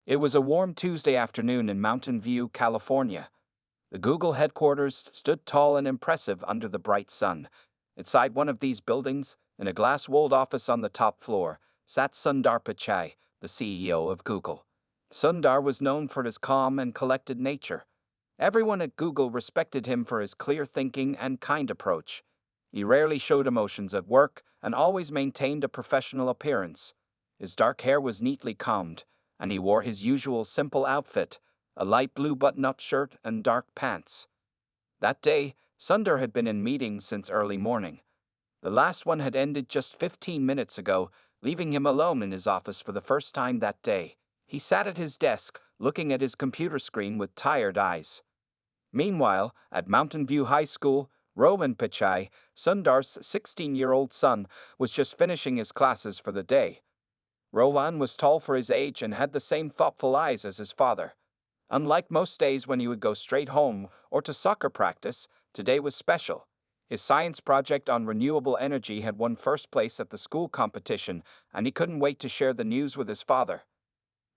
It was a warm Tuesday afternoon in Mountain View, California. The Google headquarters stood tall and impressive under the bright sun. Inside one of these buildings, in a glass-walled office on the top floor, sat Sundar Pichai, the CEO of Google. Sundar was known for his calm and collected nature. Everyone at Google respected him for his clear thinking and kind approach. He rarely showed emotions at work and always maintained a professional appearance. His dark hair was neatly combed, and he wore his usual simple outfit, a light blue button-up shirt and dark pants. That day, Sundar had been in meetings since early morning. The last one had ended just 15 minutes ago, leaving him alone in his office for the first time that day. He sat at his desk, looking at his computer screen with tired eyes. Meanwhile, at Mountain View High School, Rohan Pichai, Sundar's 16-year-old son, was just finishing his classes for the day. Rohan was tall for his age and had the same thoughtful eyes as his father. Unlike most days when he would go straight home or to soccer practice, today was special. His science project on renewable energy had won first place at the school competition, and he couldn't wait to share the news with his father.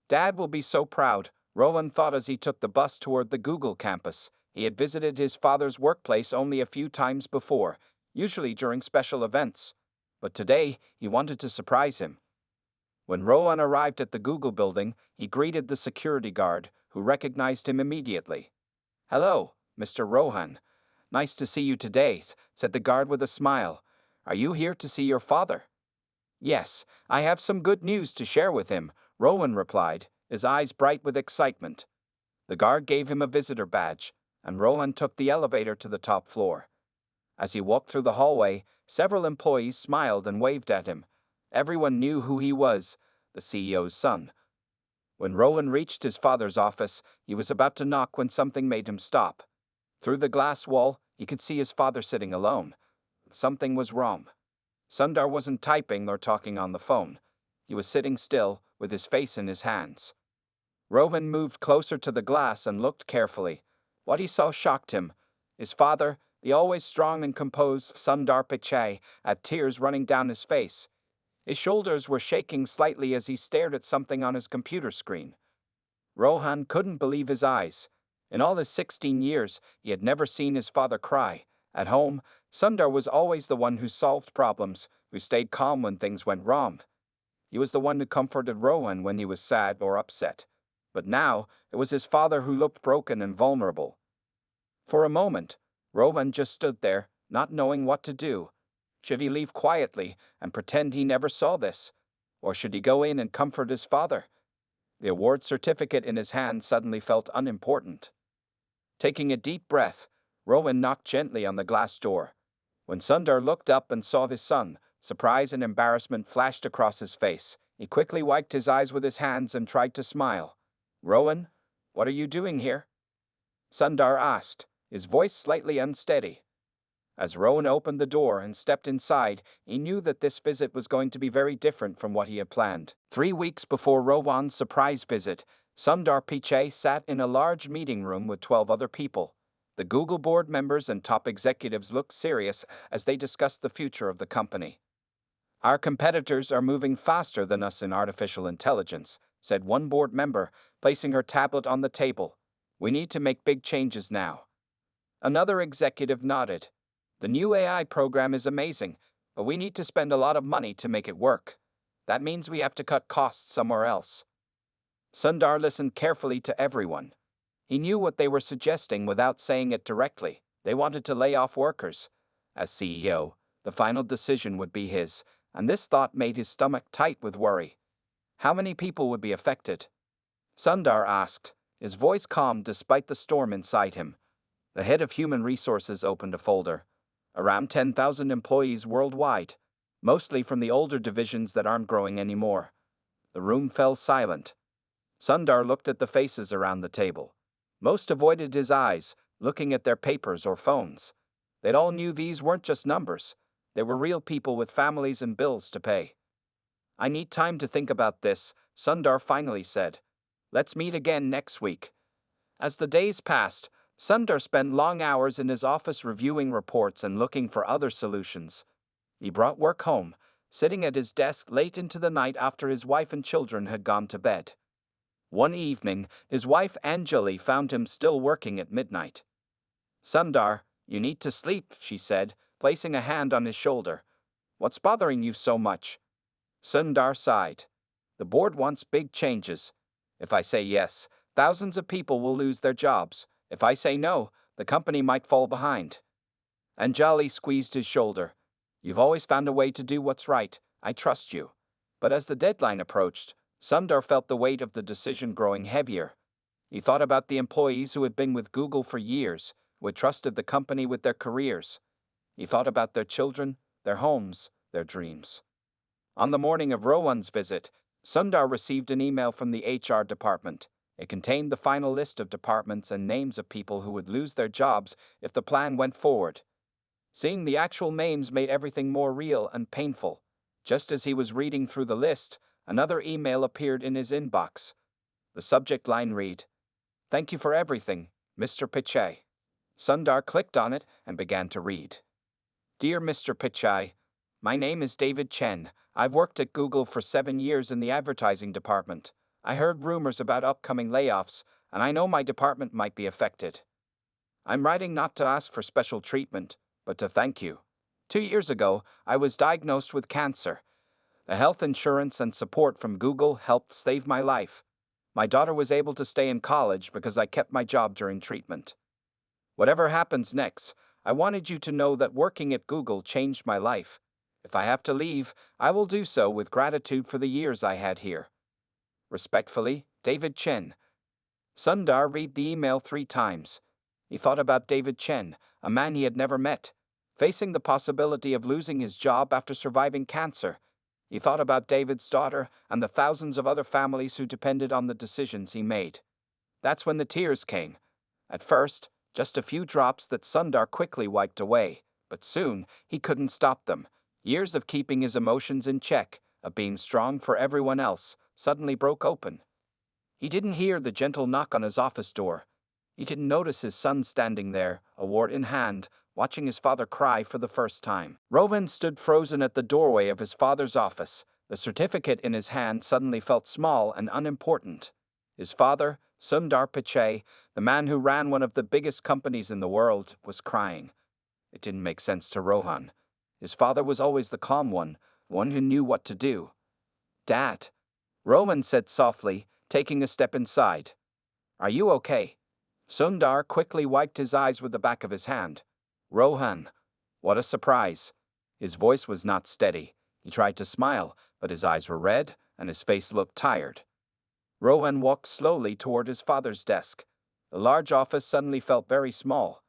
Dad will be so proud, Rohan thought as he took the bus toward the Google campus. He had visited his father's workplace only a few times before, usually during special events. But today, he wanted to surprise him. When Rohan arrived at the Google building, he greeted the security guard, who recognized him immediately. "Hello, Mr. Rohan. Nice to see you today," said the guard with a smile. "Are you here to see your father?" "Yes, I have some good news to share with him," Rohan replied, his eyes bright with excitement. The guard gave him a visitor badge, and Rohan took the elevator to the top floor. As he walked through the hallway, several employees smiled and waved at him. Everyone knew who he was, the CEO's son. When Rohan reached his father's office, he was about to knock when something made him stop. Through the glass wall, he could see his father sitting alone. Something was wrong. Sundar wasn't typing or talking on the phone. He was sitting still, with his face in his hands. Rohan moved closer to the glass and looked carefully. What he saw shocked him. His father, the always strong and composed Sundar Pichai, had tears running down his face. His shoulders were shaking slightly as he stared at something on his computer screen. Rohan couldn't believe his eyes. In all his 16 years, he had never seen his father cry. At home, Sundar was always the one who solved problems, who stayed calm when things went wrong. He was the one who comforted Rohan when he was sad or upset. But now, it was his father who looked broken and vulnerable. For a moment, Rohan just stood there, not knowing what to do. Should he leave quietly and pretend he never saw this? Or should he go in and comfort his father? The award certificate in his hand suddenly felt unimportant. Taking a deep breath, Rohan knocked gently on the glass door. When Sundar looked up and saw his son, surprise and embarrassment flashed across his face. He quickly wiped his eyes with his hands and tried to smile. "Rohan, what are you doing here?" Sundar asked, his voice slightly unsteady. As Rohan opened the door and stepped inside, he knew that this visit was going to be very different from what he had planned. 3 weeks before Rohan's surprise visit, Sundar Pichai sat in a large meeting room with 12 other people. The Google board members and top executives looked serious as they discussed the future of the company. "Our competitors are moving faster than us in artificial intelligence," said one board member, placing her tablet on the table. "We need to make big changes now." Another executive nodded. "The new AI program is amazing, but we need to spend a lot of money to make it work. That means we have to cut costs somewhere else." Sundar listened carefully to everyone. He knew what they were suggesting without saying it directly. They wanted to lay off workers. As CEO, the final decision would be his, and this thought made his stomach tight with worry. How many people would be affected? Sundar asked, his voice calm despite the storm inside him. The head of human resources opened a folder. Around 10,000 employees worldwide, mostly from the older divisions that aren't growing anymore. The room fell silent. Sundar looked at the faces around the table. Most avoided his eyes, looking at their papers or phones. They all knew these weren't just numbers. They were real people with families and bills to pay. "I need time to think about this," Sundar finally said. "Let's meet again next week." As the days passed, Sundar spent long hours in his office reviewing reports and looking for other solutions. He brought work home, sitting at his desk late into the night after his wife and children had gone to bed. One evening, his wife Anjali found him still working at midnight. "Sundar, you need to sleep," she said, placing a hand on his shoulder. "What's bothering you so much?" Sundar sighed. "The board wants big changes. If I say yes, thousands of people will lose their jobs. If I say no, the company might fall behind." Anjali squeezed his shoulder. "You've always found a way to do what's right. I trust you." But as the deadline approached, Sundar felt the weight of the decision growing heavier. He thought about the employees who had been with Google for years, who had trusted the company with their careers. He thought about their children, their homes, their dreams. On the morning of Rohan's visit, Sundar received an email from the HR department. It contained the final list of departments and names of people who would lose their jobs if the plan went forward. Seeing the actual names made everything more real and painful. Just as he was reading through the list, another email appeared in his inbox. The subject line read, "Thank you for everything, Mr. Pichai." Sundar clicked on it and began to read. "Dear Mr. Pichai, my name is David Chen. I've worked at Google for 7 years in the advertising department. I heard rumors about upcoming layoffs, and I know my department might be affected. I'm writing not to ask for special treatment, but to thank you. 2 years ago, I was diagnosed with cancer. The health insurance and support from Google helped save my life. My daughter was able to stay in college because I kept my job during treatment. Whatever happens next, I wanted you to know that working at Google changed my life. If I have to leave, I will do so with gratitude for the years I had here. Respectfully, David Chen." Sundar read the email 3 times. He thought about David Chen, a man he had never met, facing the possibility of losing his job after surviving cancer. He thought about David's daughter and the thousands of other families who depended on the decisions he made. That's when the tears came. At first, just a few drops that Sundar quickly wiped away, but soon he couldn't stop them. Years of keeping his emotions in check, of being strong for everyone else, suddenly broke open. He didn't hear the gentle knock on his office door. He didn't notice his son standing there, award in hand, watching his father cry for the first time. Rohan stood frozen at the doorway of his father's office. The certificate in his hand suddenly felt small and unimportant. His father, Sundar Pichai, the man who ran one of the biggest companies in the world, was crying. It didn't make sense to Rohan. His father was always the calm one who knew what to do. "Dad," Rohan said softly, taking a step inside. "Are you okay?" Sundar quickly wiped his eyes with the back of his hand. "Rohan." What a surprise. His voice was not steady. He tried to smile, but his eyes were red and his face looked tired. Rohan walked slowly toward his father's desk. The large office suddenly felt very small.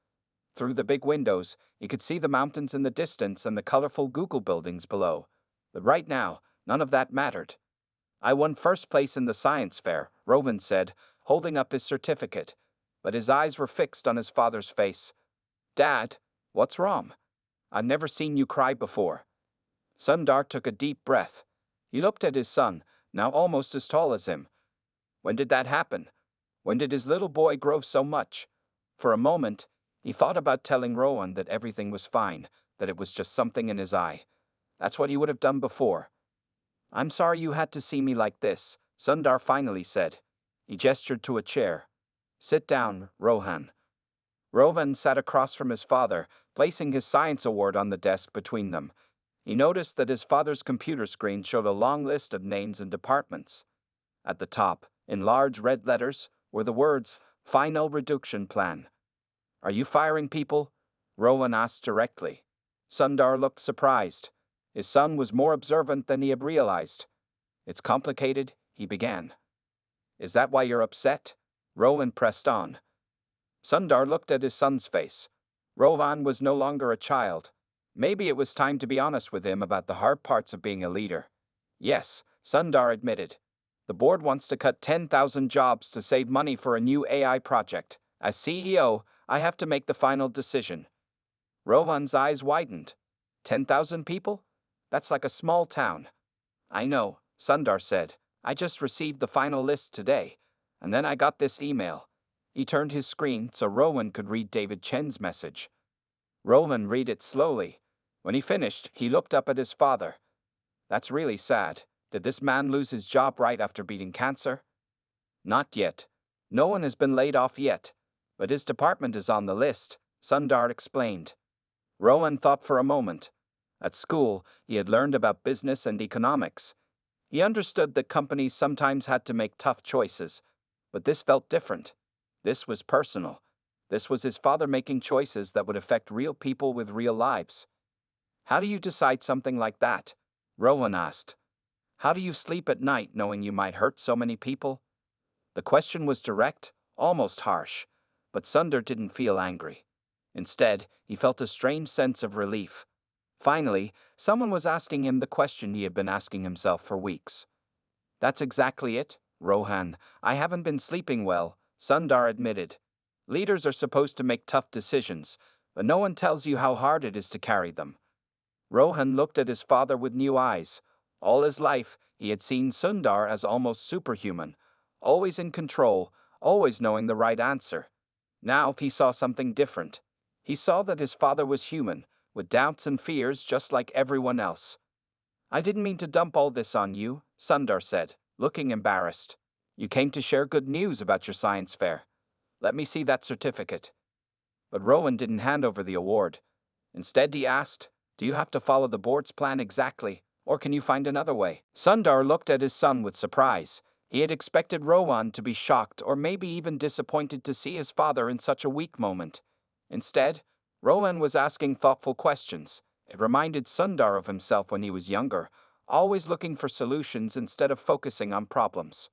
Through the big windows, he could see the mountains in the distance and the colorful Google buildings below. But right now, none of that mattered. "I won first place in the science fair," Rohan said, holding up his certificate. But his eyes were fixed on his father's face. "Dad, what's wrong? I've never seen you cry before." Sundar took a deep breath. He looked at his son, now almost as tall as him. When did that happen? When did his little boy grow so much? For a moment, he thought about telling Rohan that everything was fine, that it was just something in his eye. That's what he would have done before. "I'm sorry you had to see me like this," Sundar finally said. He gestured to a chair. "Sit down, Rohan." Rohan sat across from his father, placing his science award on the desk between them. He noticed that his father's computer screen showed a long list of names and departments. At the top, in large red letters, were the words, "Final Reduction Plan." "Are you firing people?" Rohan asked directly. Sundar looked surprised. His son was more observant than he had realized. "It's complicated," he began. "Is that why you're upset?" Rohan pressed on. Sundar looked at his son's face. Rohan was no longer a child. Maybe it was time to be honest with him about the hard parts of being a leader. "Yes," Sundar admitted. "The board wants to cut 10,000 jobs to save money for a new AI project. As CEO, I have to make the final decision." Rohan's eyes widened. 10,000 people? That's like a small town. "I know," Sundar said. "I just received the final list today. And then I got this email." He turned his screen so Rohan could read David Chen's message. Rohan read it slowly. When he finished, he looked up at his father. "That's really sad. Did this man lose his job right after beating cancer?" Not yet. No one has been laid off yet. But his department is on the list, Sundar explained. Rowan thought for a moment. At school, he had learned about business and economics. He understood that companies sometimes had to make tough choices, but this felt different. This was personal. This was his father making choices that would affect real people with real lives. How do you decide something like that? Rowan asked. How do you sleep at night knowing you might hurt so many people? The question was direct, almost harsh, but Sundar didn't feel angry. Instead, he felt a strange sense of relief. Finally, someone was asking him the question he had been asking himself for weeks. That's exactly it, Rohan. I haven't been sleeping well, Sundar admitted. Leaders are supposed to make tough decisions, but no one tells you how hard it is to carry them. Rohan looked at his father with new eyes. All his life, he had seen Sundar as almost superhuman, always in control, always knowing the right answer. Now he saw something different. He saw that his father was human, with doubts and fears just like everyone else. I didn't mean to dump all this on you, Sundar said, looking embarrassed. You came to share good news about your science fair. Let me see that certificate. But Rowan didn't hand over the award. Instead, he asked, do you have to follow the board's plan exactly, or can you find another way? Sundar looked at his son with surprise. He had expected Rowan to be shocked or maybe even disappointed to see his father in such a weak moment. Instead, Rowan was asking thoughtful questions. It reminded Sundar of himself when he was younger, always looking for solutions instead of focusing on problems.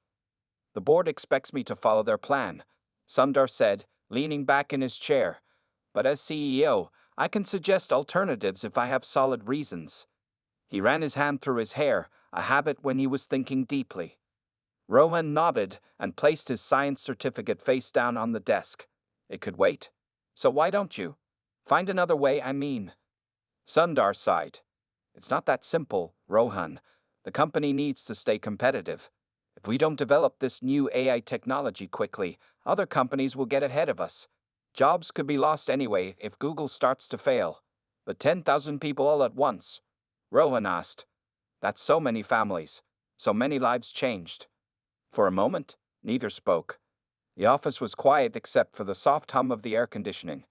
The board expects me to follow their plan, Sundar said, leaning back in his chair. But as CEO, I can suggest alternatives if I have solid reasons. He ran his hand through his hair, a habit when he was thinking deeply. Rowan nodded and placed his science certificate face down on the desk. It could wait. So why don't you? Find another way, I mean. Sundar sighed. It's not that simple, Rohan. The company needs to stay competitive. If we don't develop this new AI technology quickly, other companies will get ahead of us. Jobs could be lost anyway if Google starts to fail. But 10,000 people all at once? Rohan asked. That's so many families. So many lives changed. For a moment, neither spoke. The office was quiet except for the soft hum of the air conditioning.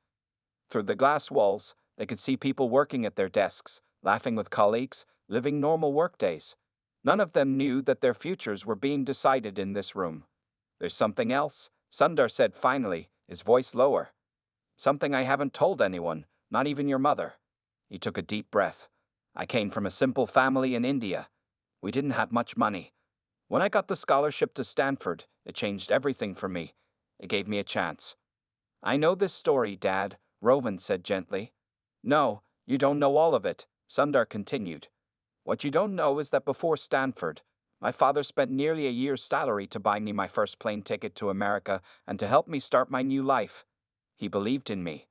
Through the glass walls, they could see people working at their desks, laughing with colleagues, living normal workdays. None of them knew that their futures were being decided in this room. There's something else, Sundar said finally, his voice lower. Something I haven't told anyone, not even your mother. He took a deep breath. I came from a simple family in India. We didn't have much money. When I got the scholarship to Stanford, it changed everything for me. It gave me a chance. I know this story, Dad, Rowan said gently. No, you don't know all of it, Sundar continued. What you don't know is that before Stanford, my father spent nearly a year's salary to buy me my first plane ticket to America and to help me start my new life. He believed in me.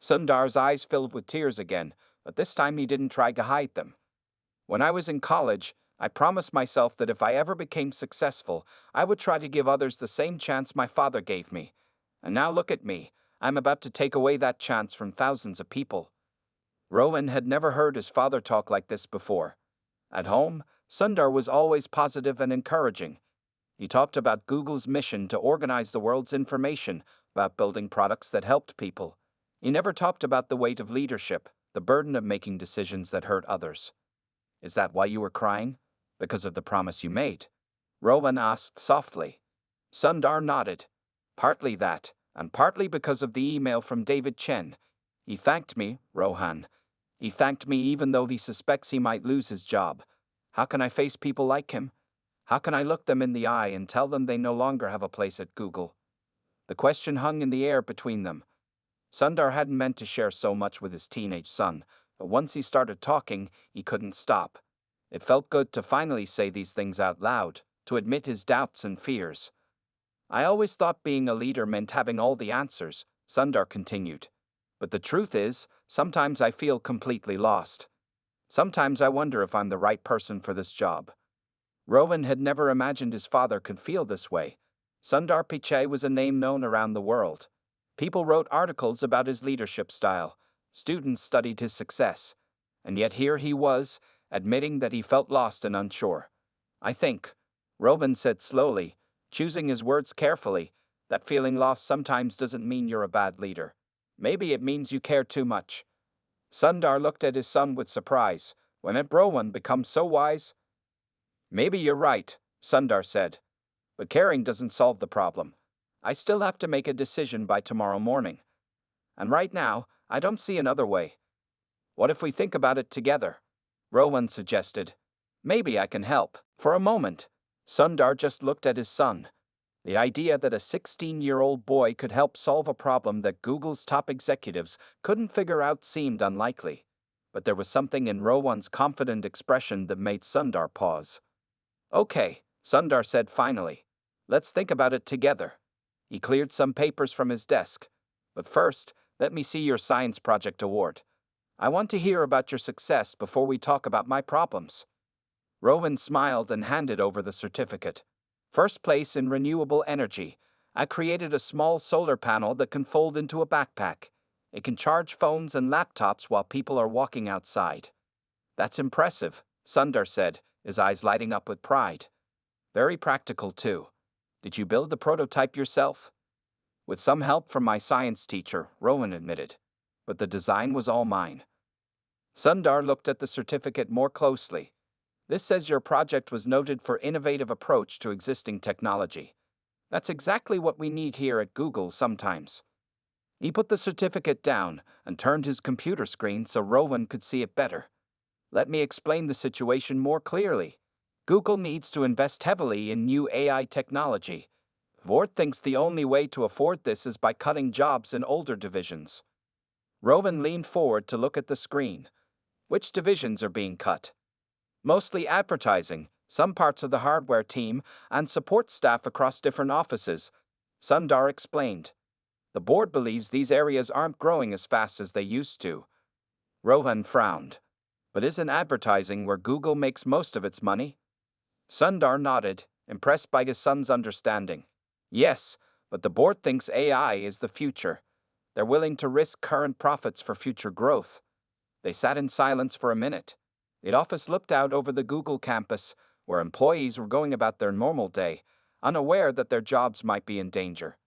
Sundar's eyes filled with tears again, but this time he didn't try to hide them. When I was in college, I promised myself that if I ever became successful, I would try to give others the same chance my father gave me. And now look at me. I'm about to take away that chance from thousands of people. Rowan had never heard his father talk like this before. At home, Sundar was always positive and encouraging. He talked about Google's mission to organize the world's information, about building products that helped people. He never talked about the weight of leadership, the burden of making decisions that hurt others. Is that why you were crying? Because of the promise you made? Rowan asked softly. Sundar nodded. Partly that, and partly because of the email from David Chen. He thanked me, Rohan. He thanked me even though he suspects he might lose his job. How can I face people like him? How can I look them in the eye and tell them they no longer have a place at Google? The question hung in the air between them. Sundar hadn't meant to share so much with his teenage son, but once he started talking, he couldn't stop. It felt good to finally say these things out loud, to admit his doubts and fears. I always thought being a leader meant having all the answers, Sundar continued. But the truth is, sometimes I feel completely lost. Sometimes I wonder if I'm the right person for this job. Rowan had never imagined his father could feel this way. Sundar Pichai was a name known around the world. People wrote articles about his leadership style. Students studied his success. And yet here he was, admitting that he felt lost and unsure. I think, Rowan said slowly, choosing his words carefully. That feeling lost sometimes doesn't mean you're a bad leader. Maybe it means you care too much. Sundar looked at his son with surprise. When had Rowan become so wise? Maybe you're right, Sundar said. But caring doesn't solve the problem. I still have to make a decision by tomorrow morning. And right now, I don't see another way. What if we think about it together? Rowan suggested. Maybe I can help. For a moment, Sundar just looked at his son. The idea that a 16-year-old boy could help solve a problem that Google's top executives couldn't figure out seemed unlikely. But there was something in Rowan's confident expression that made Sundar pause. Okay, Sundar said finally. Let's think about it together. He cleared some papers from his desk. But first, let me see your science project award. I want to hear about your success before we talk about my problems. Rowan smiled and handed over the certificate. First place in renewable energy. I created a small solar panel that can fold into a backpack. It can charge phones and laptops while people are walking outside. That's impressive, Sundar said, his eyes lighting up with pride. Very practical, too. Did you build the prototype yourself? With some help from my science teacher, Rowan admitted. But the design was all mine. Sundar looked at the certificate more closely. This says your project was noted for innovative approach to existing technology. That's exactly what we need here at Google sometimes. He put the certificate down and turned his computer screen so Rowan could see it better. Let me explain the situation more clearly. Google needs to invest heavily in new AI technology. The board thinks the only way to afford this is by cutting jobs in older divisions. Rowan leaned forward to look at the screen. Which divisions are being cut? Mostly advertising, some parts of the hardware team, and support staff across different offices, Sundar explained. The board believes these areas aren't growing as fast as they used to. Rowan frowned. But isn't advertising where Google makes most of its money? Sundar nodded, impressed by his son's understanding. Yes, but the board thinks AI is the future. They're willing to risk current profits for future growth. They sat in silence for a minute. The office looked out over the Google campus, where employees were going about their normal day, unaware that their jobs might be in danger.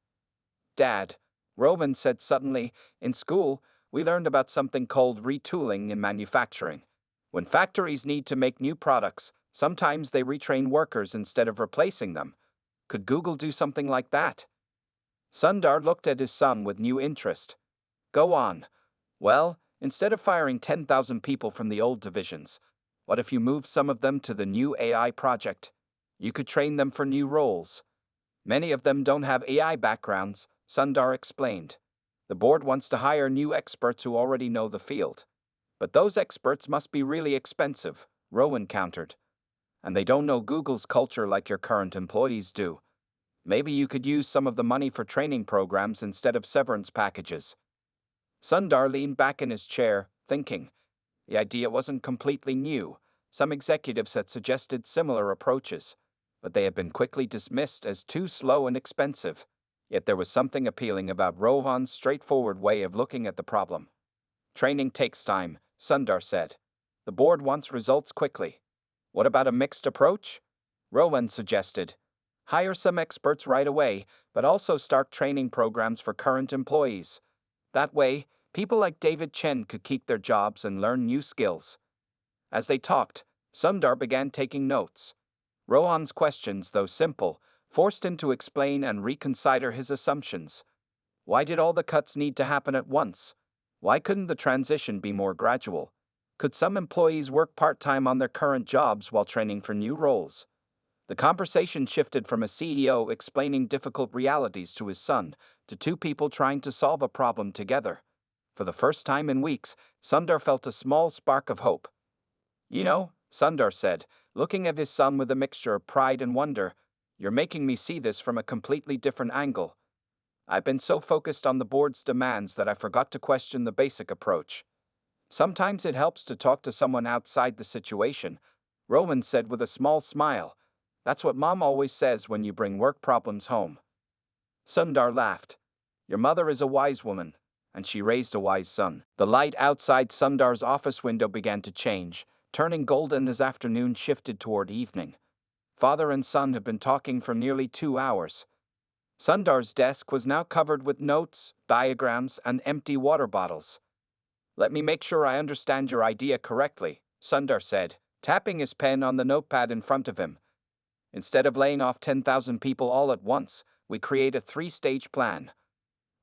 Dad, Rowan said suddenly, in school, we learned about something called retooling in manufacturing. When factories need to make new products, sometimes they retrain workers instead of replacing them. Could Google do something like that? Sundar looked at his son with new interest. Go on. Well, instead of firing 10,000 people from the old divisions, what if you moved some of them to the new AI project? You could train them for new roles. Many of them don't have AI backgrounds, Sundar explained. The board wants to hire new experts who already know the field. But those experts must be really expensive, Rowan countered. And they don't know Google's culture like your current employees do. Maybe you could use some of the money for training programs instead of severance packages. Sundar leaned back in his chair, thinking. The idea wasn't completely new. Some executives had suggested similar approaches, but they had been quickly dismissed as too slow and expensive. Yet there was something appealing about Rowan's straightforward way of looking at the problem. Training takes time, Sundar said. The board wants results quickly. What about a mixed approach? Rowan suggested. Hire some experts right away, but also start training programs for current employees. That way, people like David Chen could keep their jobs and learn new skills. As they talked, Sundar began taking notes. Rowan's questions, though simple, forced him to explain and reconsider his assumptions. Why did all the cuts need to happen at once? Why couldn't the transition be more gradual? Could some employees work part-time on their current jobs while training for new roles? The conversation shifted from a CEO explaining difficult realities to his son to two people trying to solve a problem together. For the first time in weeks, Sundar felt a small spark of hope. You know, Sundar said, looking at his son with a mixture of pride and wonder, you're making me see this from a completely different angle. I've been so focused on the board's demands that I forgot to question the basic approach. Sometimes it helps to talk to someone outside the situation, Rowan said with a small smile. That's what Mom always says when you bring work problems home. Sundar laughed. Your mother is a wise woman, and she raised a wise son. The light outside Sundar's office window began to change, turning golden as afternoon shifted toward evening. Father and son had been talking for nearly 2 hours. Sundar's desk was now covered with notes, diagrams, and empty water bottles. "Let me make sure I understand your idea correctly," Sundar said, tapping his pen on the notepad in front of him. "Instead of laying off 10,000 people all at once, we create a three-stage plan."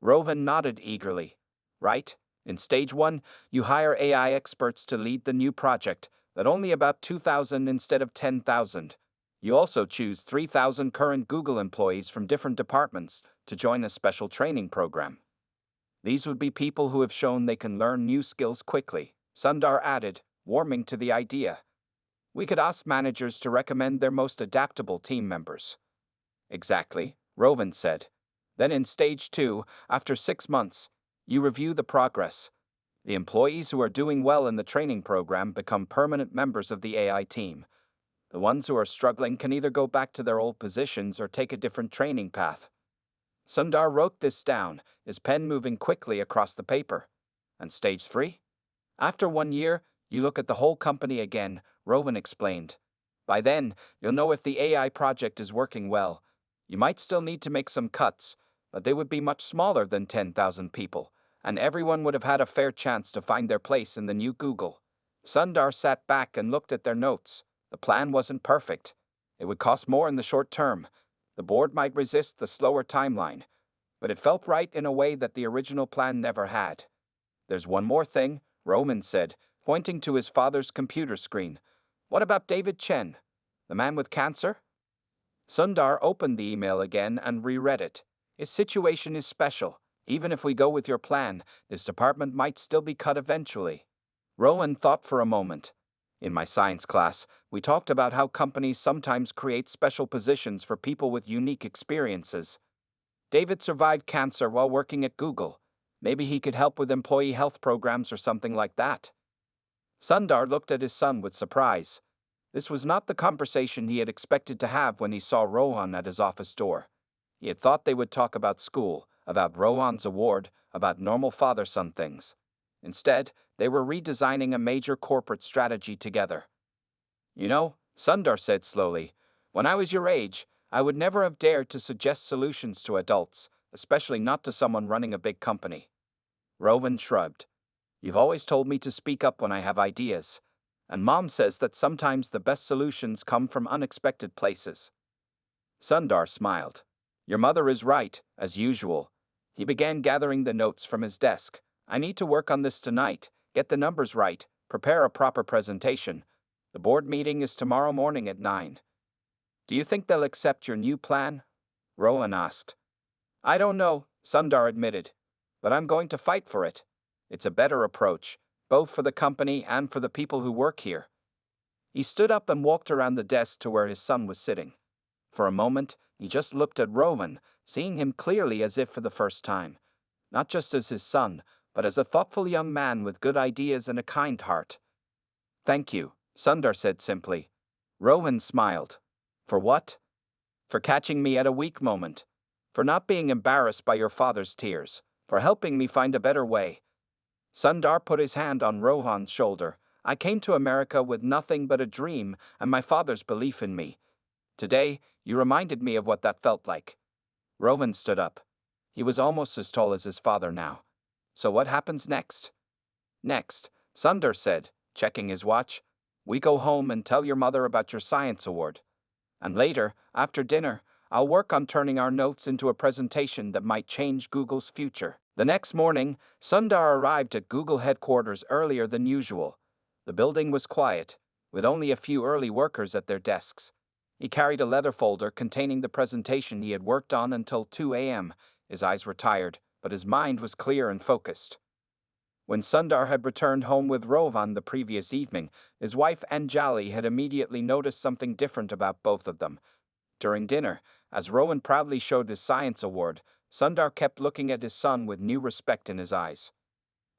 Rohan nodded eagerly. "Right. In stage 1, you hire AI experts to lead the new project, but only about 2,000 instead of 10,000. You also choose 3,000 current Google employees from different departments to join a special training program. These would be people who have shown they can learn new skills quickly," Sundar added, warming to the idea. "We could ask managers to recommend their most adaptable team members." "Exactly," Rowan said. "Then in stage 2, after 6 months, you review the progress. The employees who are doing well in the training program become permanent members of the AI team. The ones who are struggling can either go back to their old positions or take a different training path." Sundar wrote this down, his pen moving quickly across the paper. "And stage 3? After 1 year, you look at the whole company again," Rowan explained. "By then, you'll know if the AI project is working well. You might still need to make some cuts, but they would be much smaller than 10,000 people, and everyone would have had a fair chance to find their place in the new Google." Sundar sat back and looked at their notes. The plan wasn't perfect. It would cost more in the short term. The board might resist the slower timeline, but it felt right in a way that the original plan never had. "There's one more thing," Roman said, pointing to his father's computer screen. "What about David Chen, the man with cancer?" Sundar opened the email again and reread it. "His situation is special. Even if we go with your plan, this department might still be cut eventually." Rowan thought for a moment. "In my science class, we talked about how companies sometimes create special positions for people with unique experiences. David survived cancer while working at Google. Maybe he could help with employee health programs or something like that." Sundar looked at his son with surprise. This was not the conversation he had expected to have when he saw Rohan at his office door. He had thought they would talk about school, about Rohan's award, about normal father-son things. Instead, they were redesigning a major corporate strategy together. "You know," Sundar said slowly, "when I was your age, I would never have dared to suggest solutions to adults, especially not to someone running a big company." Rowan shrugged. "You've always told me to speak up when I have ideas. And Mom says that sometimes the best solutions come from unexpected places." Sundar smiled. "Your mother is right, as usual." He began gathering the notes from his desk. "I need to work on this tonight, get the numbers right, prepare a proper presentation. The board meeting is tomorrow morning at 9. "Do you think they'll accept your new plan?" Rowan asked. "I don't know," Sundar admitted, "but I'm going to fight for it. It's a better approach, both for the company and for the people who work here." He stood up and walked around the desk to where his son was sitting. For a moment, he just looked at Rowan, seeing him clearly as if for the first time. Not just as his son, but as a thoughtful young man with good ideas and a kind heart. "Thank you," Sundar said simply. Rowan smiled. "For what?" "For catching me at a weak moment. For not being embarrassed by your father's tears. For helping me find a better way." Sundar put his hand on Rohan's shoulder. "I came to America with nothing but a dream and my father's belief in me. Today, you reminded me of what that felt like." Rowan stood up. He was almost as tall as his father now. "So what happens next?" "Next," Sundar said, checking his watch, "we go home and tell your mother about your science award. And later, after dinner, I'll work on turning our notes into a presentation that might change Google's future." The next morning, Sundar arrived at Google headquarters earlier than usual. The building was quiet, with only a few early workers at their desks. He carried a leather folder containing the presentation he had worked on until 2 a.m. His eyes were tired, but his mind was clear and focused. When Sundar had returned home with Rohan the previous evening, his wife Anjali had immediately noticed something different about both of them. During dinner, as Rowan proudly showed his science award, Sundar kept looking at his son with new respect in his eyes.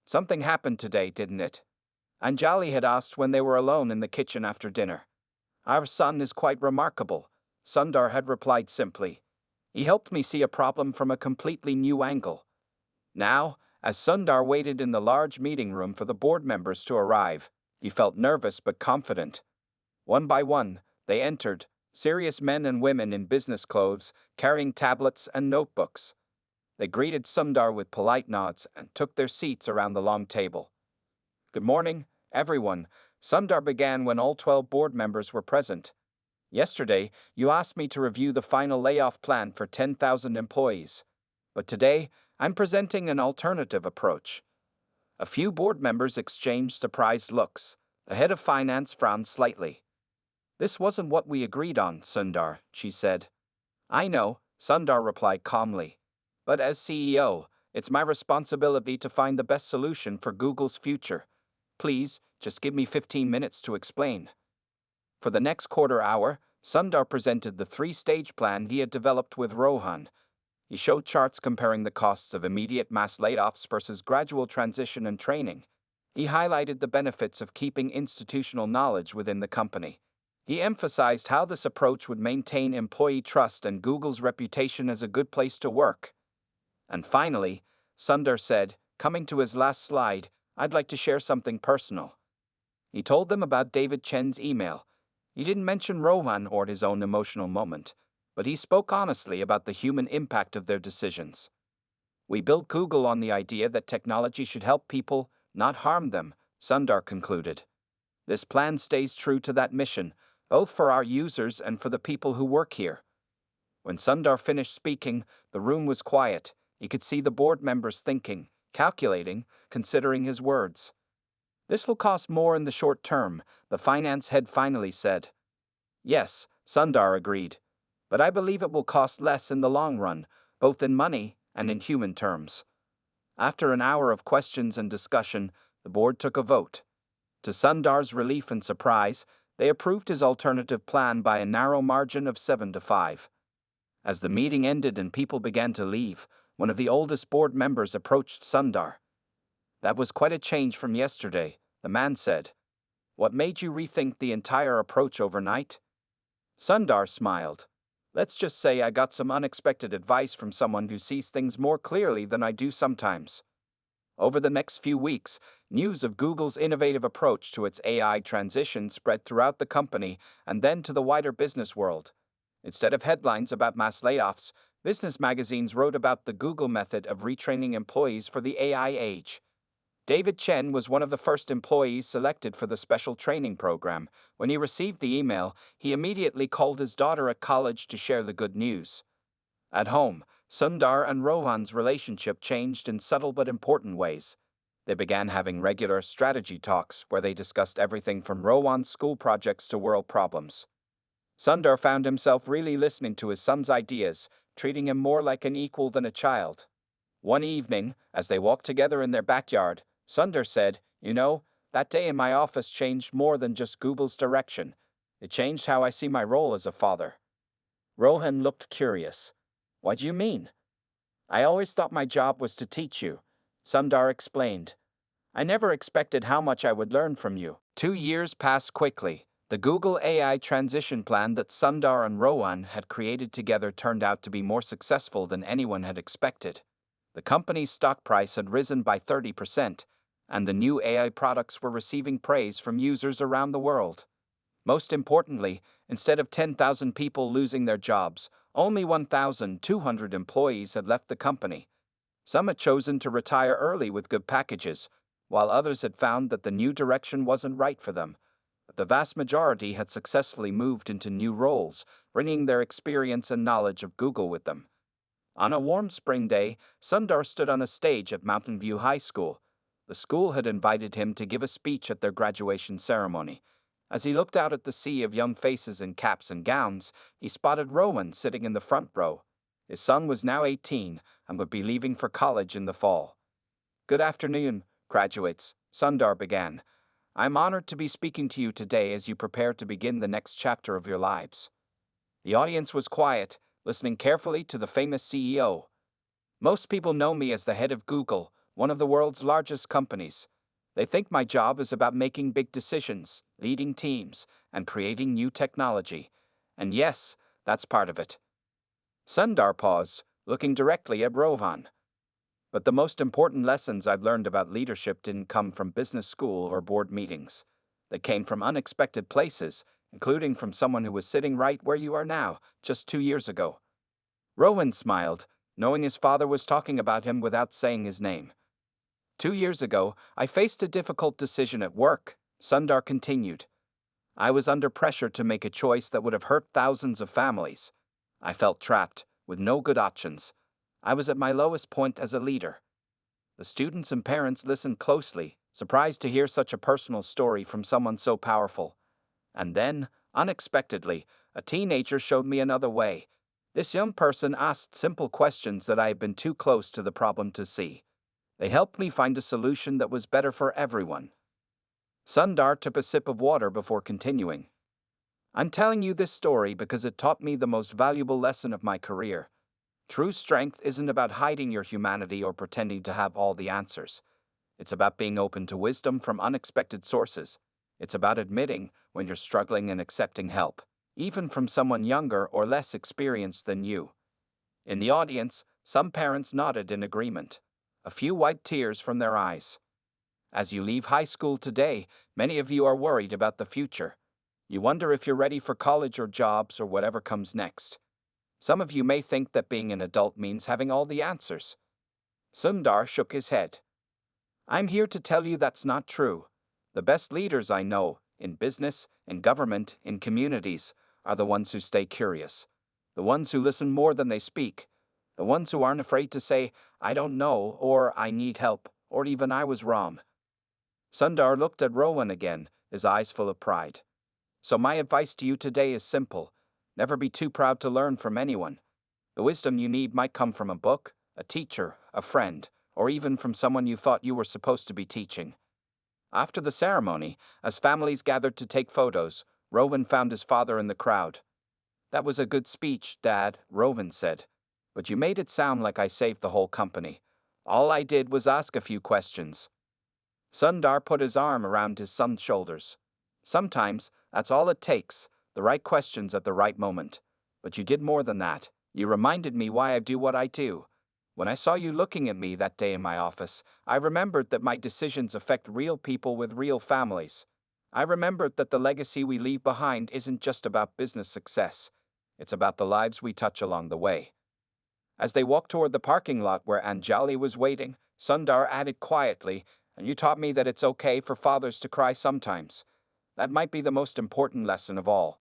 "Something happened today, didn't it?" Anjali had asked when they were alone in the kitchen after dinner. "Our son is quite remarkable," Sundar had replied simply. "He helped me see a problem from a completely new angle." Now, as Sundar waited in the large meeting room for the board members to arrive, he felt nervous but confident. One by one, they entered, serious men and women in business clothes, carrying tablets and notebooks. They greeted Sundar with polite nods and took their seats around the long table. "Good morning, everyone," Sundar began when all 12 board members were present. "Yesterday, you asked me to review the final layoff plan for 10,000 employees. But today, I'm presenting an alternative approach." A few board members exchanged surprised looks. The head of finance frowned slightly. "This wasn't what we agreed on, Sundar," she said. "I know," Sundar replied calmly. "But as CEO, it's my responsibility to find the best solution for Google's future. Please, just give me 15 minutes to explain." For the next quarter hour, Sundar presented the three-stage plan he had developed with Rohan. He showed charts comparing the costs of immediate mass layoffs versus gradual transition and training. He highlighted the benefits of keeping institutional knowledge within the company. He emphasized how this approach would maintain employee trust and Google's reputation as a good place to work. And finally, Sundar said, coming to his last slide, "I'd like to share something personal." He told them about David Chen's email. He didn't mention Rohan or his own emotional moment, but he spoke honestly about the human impact of their decisions. "We built Google on the idea that technology should help people, not harm them," Sundar concluded. "This plan stays true to that mission, both for our users and for the people who work here." When Sundar finished speaking, the room was quiet. You could see the board members thinking, calculating, considering his words. "This will cost more in the short term," the finance head finally said. "Yes," Sundar agreed. "But I believe it will cost less in the long run, both in money and in human terms." After an hour of questions and discussion, the board took a vote. To Sundar's relief and surprise, they approved his alternative plan by a narrow margin of 7-5. As the meeting ended and people began to leave, one of the oldest board members approached Sundar. "That was quite a change from yesterday," the man said. "What made you rethink the entire approach overnight?" Sundar smiled. "Let's just say I got some unexpected advice from someone who sees things more clearly than I do sometimes." Over the next few weeks, news of Google's innovative approach to its AI transition spread throughout the company and then to the wider business world. Instead of headlines about mass layoffs, business magazines wrote about the Google method of retraining employees for the AI age. David Chen was one of the first employees selected for the special training program. When he received the email, he immediately called his daughter at college to share the good news. At home, Sundar and Rohan's relationship changed in subtle but important ways. They began having regular strategy talks where they discussed everything from Rohan's school projects to world problems. Sundar found himself really listening to his son's ideas, treating him more like an equal than a child. One evening, as they walked together in their backyard, Sundar said, "You know, that day in my office changed more than just Google's direction. It changed how I see my role as a father." Rohan looked curious. "What do you mean?" "I always thought my job was to teach you," Sundar explained. "I never expected how much I would learn from you." 2 years passed quickly. The Google AI transition plan that Sundar and Rohan had created together turned out to be more successful than anyone had expected. The company's stock price had risen by 30%, and the new AI products were receiving praise from users around the world. Most importantly, instead of 10,000 people losing their jobs, only 1,200 employees had left the company. Some had chosen to retire early with good packages, while others had found that the new direction wasn't right for them. But the vast majority had successfully moved into new roles, bringing their experience and knowledge of Google with them. On a warm spring day, Sundar stood on a stage at Mountain View High School. The school had invited him to give a speech at their graduation ceremony. As he looked out at the sea of young faces in caps and gowns, he spotted Rohan sitting in the front row. His son was now 18 and would be leaving for college in the fall. "Good afternoon, graduates," Sundar began. "I'm honored to be speaking to you today as you prepare to begin the next chapter of your lives." The audience was quiet, listening carefully to the famous CEO. "Most people know me as the head of Google, one of the world's largest companies. They think my job is about making big decisions, leading teams, and creating new technology. And yes, that's part of it." Sundar paused, looking directly at Rohan. "But the most important lessons I've learned about leadership didn't come from business school or board meetings. They came from unexpected places, including from someone who was sitting right where you are now, just 2 years ago. Rowan smiled, knowing his father was talking about him without saying his name. 2 years ago, I faced a difficult decision at work, Sundar continued. I was under pressure to make a choice that would have hurt thousands of families. I felt trapped, with no good options. I was at my lowest point as a leader. The students and parents listened closely, surprised to hear such a personal story from someone so powerful. And then, unexpectedly, a teenager showed me another way. This young person asked simple questions that I had been too close to the problem to see. They helped me find a solution that was better for everyone. Sundar took a sip of water before continuing. I'm telling you this story because it taught me the most valuable lesson of my career. True strength isn't about hiding your humanity or pretending to have all the answers. It's about being open to wisdom from unexpected sources. It's about admitting when you're struggling and accepting help, even from someone younger or less experienced than you. In the audience, some parents nodded in agreement. A few wiped tears from their eyes. As you leave high school today, many of you are worried about the future. You wonder if you're ready for college or jobs or whatever comes next. Some of you may think that being an adult means having all the answers. Sundar shook his head. I'm here to tell you that's not true. The best leaders I know, in business, in government, in communities, are the ones who stay curious. The ones who listen more than they speak. The ones who aren't afraid to say, I don't know, or I need help, or even I was wrong. Sundar looked at Rowan again, his eyes full of pride. So my advice to you today is simple. Never be too proud to learn from anyone. The wisdom you need might come from a book, a teacher, a friend, or even from someone you thought you were supposed to be teaching. After the ceremony, as families gathered to take photos, Rowan found his father in the crowd. That was a good speech, Dad, Rowan said. But you made it sound like I saved the whole company. All I did was ask a few questions. Sundar put his arm around his son's shoulders. Sometimes, that's all it takes, the right questions at the right moment. But you did more than that. You reminded me why I do what I do. When I saw you looking at me that day in my office, I remembered that my decisions affect real people with real families. I remembered that the legacy we leave behind isn't just about business success. It's about the lives we touch along the way. As they walked toward the parking lot where Anjali was waiting, Sundar added quietly, and you taught me that it's okay for fathers to cry sometimes. That might be the most important lesson of all.